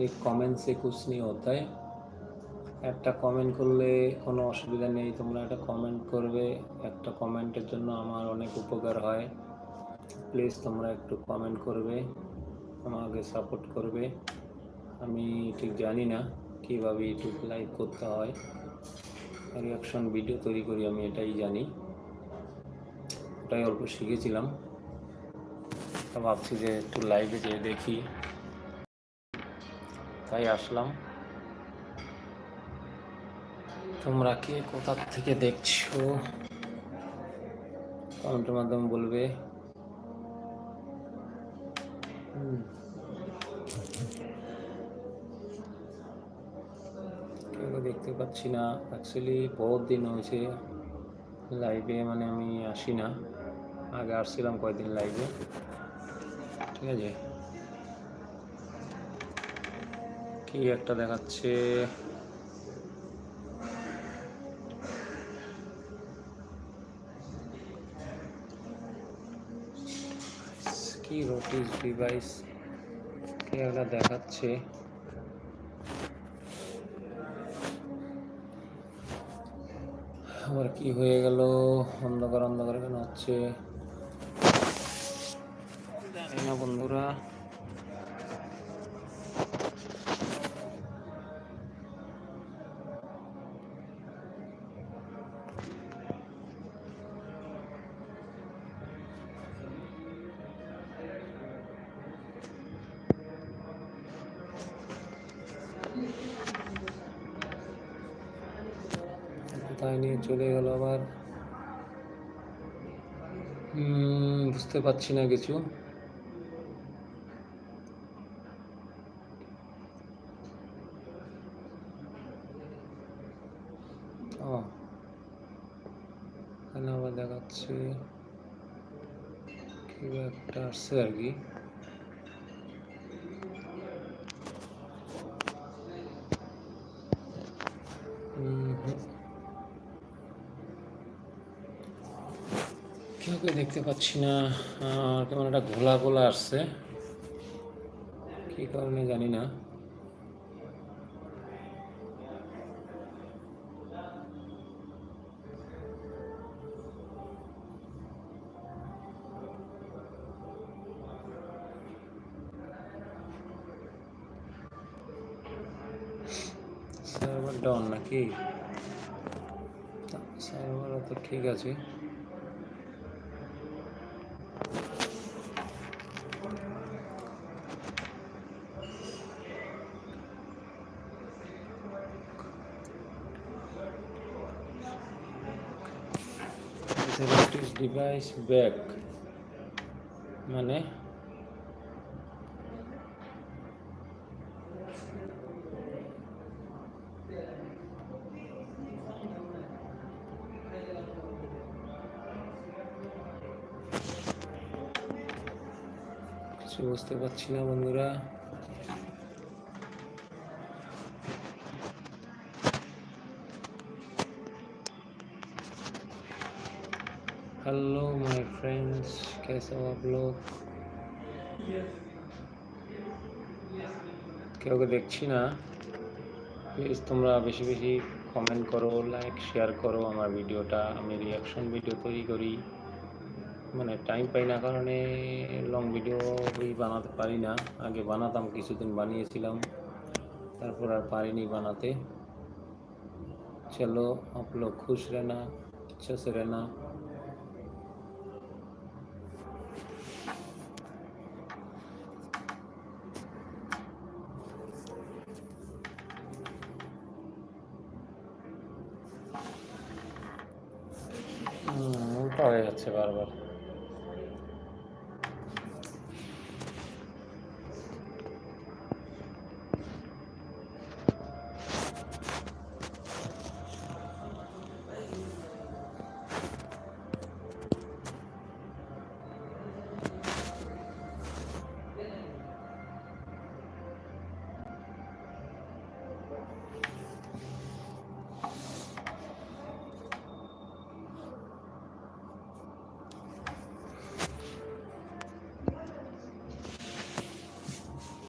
एक कमेंट से कुछ नहीं होता है। একটা কমেন্ট করলে কোনো অসুবিধা নেই, তোমরা একটা কমেন্ট করবে, একটা কমেন্টের জন্য আমার অনেক উপকার হয়। প্লিজ তোমরা একটু কমেন্ট করবে, আমাকে সাপোর্ট করবে। আমি ঠিক জানি না কীভাবে ইউটিউব লাইভ করতে হয়, রিয়াকশন ভিডিও তৈরি করি আমি, এটাই জানি, ওটাই অল্প শিখেছিলাম। তা ভাবছি যে একটু লাইভে যেয়ে দেখি, তাই আসলাম। তোমরা কে কোথা থেকে দেখছো কমেন্টের মাধ্যমে বলবে। কেউ দেখতে পাচ্ছি না, অ্যাকচুয়ালি বহুত দিন হয়েছে লাইভে, মানে আমি আসি না, আগে আসছিলাম কয়েকদিন লাইভে, ঠিক আছে। কি একটা দেখাচ্ছে, কি রোটিস ডিভাইস কি একটা দেখাচ্ছে। আবার কি হয়ে গেল, অন্ধকার অন্ধকার কেন হচ্ছে জানি না বন্ধুরা। কোথায় নিয়ে চলে গেল আবার, বুঝতে পারছি না কিছু। এখানে আবার দেখাচ্ছে কি একটা আসছে আর কি। কেউকে দেখতে পাচ্ছি না, কেমন একটা ঘোলা ঘোলা আসছে, কী কারণে জানি না। সার্ভার ডাউন নাকি? সার্ভার তো ঠিক আছে। ডিভাইস ব্যাক মানে কিছু বুঝতে পারছি না বন্ধুরা। हेलो माय फ्रेंड्स, कैसे हो आप लोग? কেউকে দেখছি না, প্লিজ তোমরা বেশি বেশি কমেন্ট করো, লাইক শেয়ার করো আমার ভিডিওটা। আমি রিয়াকশন ভিডিও তৈরি করি, মানে টাইম পাই না কারণে লং ভিডিও বানাতে পারি না। আগে বানাতাম, কিছুদিন বানিয়েছিলাম, তারপর আর পারিনি বানাতে। চলো आप लोग खुश रहना, अच्छे से रहना। উল্টা হয়ে যাচ্ছে বারবার।